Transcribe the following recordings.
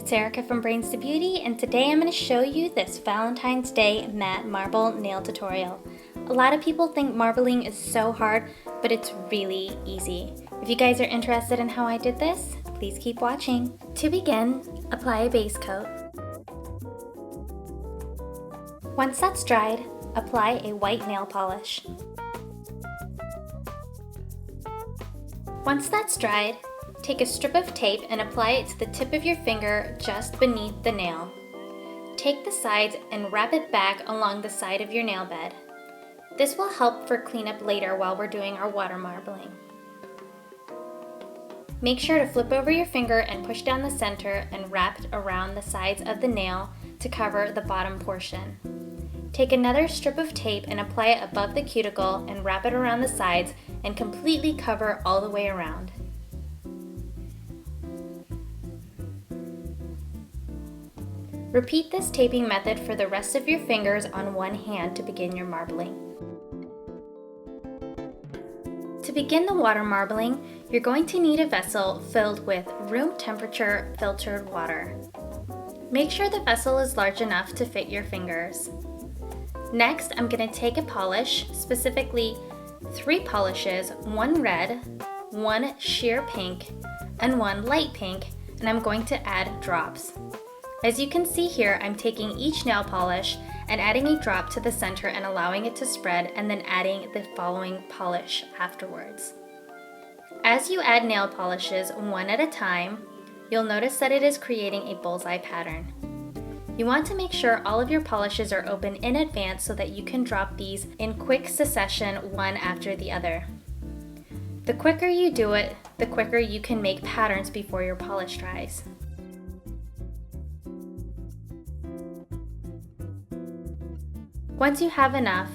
it's Erica from Brains to Beauty, and today I'm going to show you this Valentine's Day matte marble nail tutorial. A lot of people think marbling is so hard, but it's really easy. If you guys are interested in how I did this, please keep watching. To begin, apply a base coat. Once that's dried, apply a white nail polish. Once that's dried, take a strip of tape and apply it to the tip of your finger just beneath the nail. Take the sides and wrap it back along the side of your nail bed. This will help for cleanup later while we're doing our water marbling. Make sure to flip over your finger and push down the center and wrap it around the sides of the nail to cover the bottom portion. Take another strip of tape and apply it above the cuticle and wrap it around the sides and completely cover all the way around. Repeat this taping method for the rest of your fingers on one hand to begin your marbling. To begin the water marbling, you're going to need a vessel filled with room temperature filtered water. Make sure the vessel is large enough to fit your fingers. Next, I'm going to take a polish, specifically 3 polishes, one red, one sheer pink, and one light pink, and I'm going to add drops. As you can see here, I'm taking each nail polish and adding a drop to the center and allowing it to spread, and then adding the following polish afterwards. As you add nail polishes one at a time, you'll notice that it is creating a bullseye pattern. You want to make sure all of your polishes are open in advance so that you can drop these in quick succession one after the other. The quicker you do it, the quicker you can make patterns before your polish dries. Once you have enough,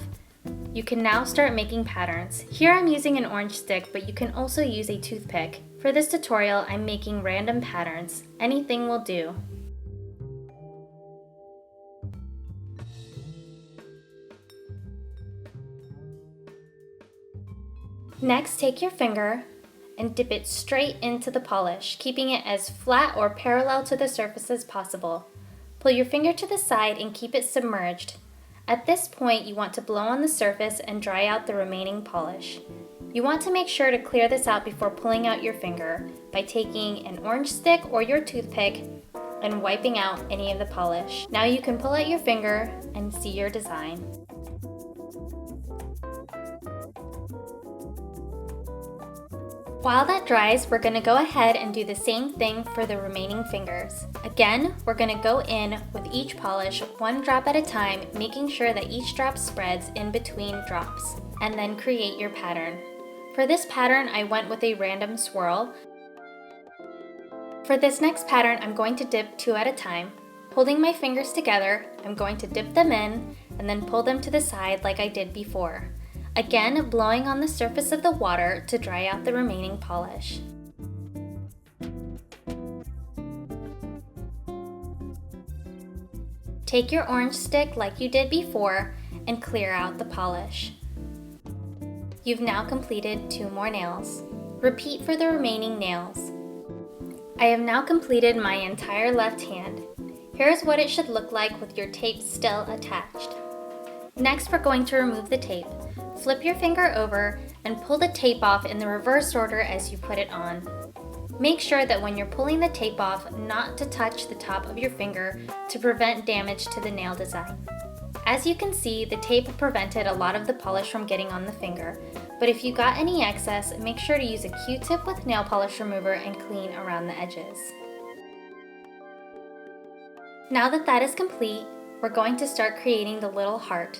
you can now start making patterns. Here I'm using an orange stick, but you can also use a toothpick. For this tutorial, I'm making random patterns. Anything will do. Next, take your finger and dip it straight into the polish, keeping it as flat or parallel to the surface as possible. Pull your finger to the side and keep it submerged. At this point, you want to blow on the surface and dry out the remaining polish. You want to make sure to clear this out before pulling out your finger by taking an orange stick or your toothpick and wiping out any of the polish. Now you can pull out your finger and see your design. While that dries, we're going to go ahead and do the same thing for the remaining fingers. Again, we're going to go in with each polish one drop at a time, making sure that each drop spreads in between drops, and then create your pattern. For this pattern, I went with a random swirl. For this next pattern, I'm going to dip 2 at a time. Holding my fingers together, I'm going to dip them in and then pull them to the side like I did before. Again, blowing on the surface of the water to dry out the remaining polish. Take your orange stick like you did before and clear out the polish. You've now completed 2 more nails. Repeat for the remaining nails. I have now completed my entire left hand. Here's what it should look like with your tape still attached. Next, we're going to remove the tape. Flip your finger over and pull the tape off in the reverse order as you put it on. Make sure that when you're pulling the tape off, not to touch the top of your finger to prevent damage to the nail design. As you can see, the tape prevented a lot of the polish from getting on the finger, but if you got any excess, make sure to use a Q-tip with nail polish remover and clean around the edges. Now that that is complete, we're going to start creating the little heart.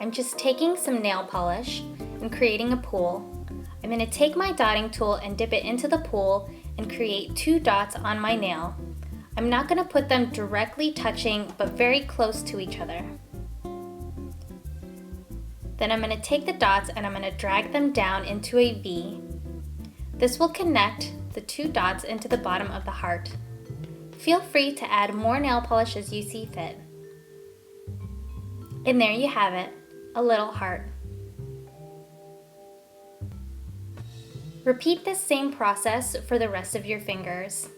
I'm just taking some nail polish and creating a pool. I'm going to take my dotting tool and dip it into the pool and create 2 dots on my nail. I'm not going to put them directly touching, but very close to each other. Then I'm going to take the dots and I'm going to drag them down into a V. This will connect the 2 dots into the bottom of the heart. Feel free to add more nail polish as you see fit. And there you have it, a little heart. Repeat this same process for the rest of your fingers.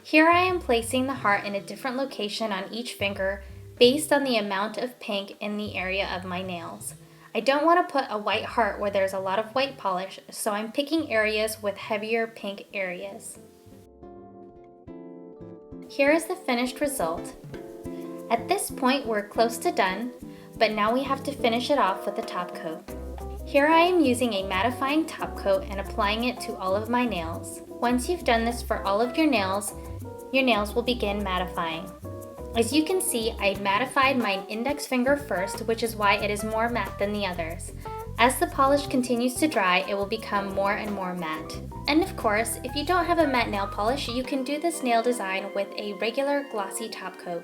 Here I am placing the heart in a different location on each finger based on the amount of pink in the area of my nails. I don't want to put a white heart where there's a lot of white polish, so I'm picking areas with heavier pink areas. Here is the finished result. At this point, we're close to done, but now we have to finish it off with a top coat. Here I am using a mattifying top coat and applying it to all of my nails. Once you've done this for all of your nails will begin mattifying. As you can see, I mattified my index finger first, which is why it is more matte than the others. As the polish continues to dry, it will become more and more matte. And of course, if you don't have a matte nail polish, you can do this nail design with a regular glossy top coat.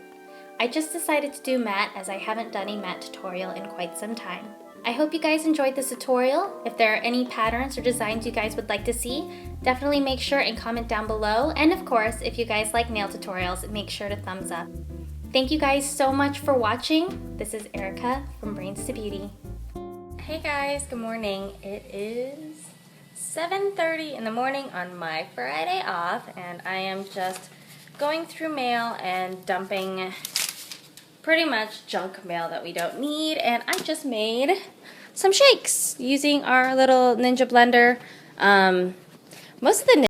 I just decided to do matte as I haven't done a matte tutorial in quite some time. I hope you guys enjoyed this tutorial. If there are any patterns or designs you guys would like to see, definitely make sure and comment down below. And of course, if you guys like nail tutorials, make sure to thumbs up. Thank you guys so much for watching. This is Erica from Brains to Beauty. Hey guys, good morning. It is 7:30 in the morning on my Friday off, and I am just going through mail and dumping pretty much junk mail that we don't need. And I just made some shakes using our little Ninja blender. Most of the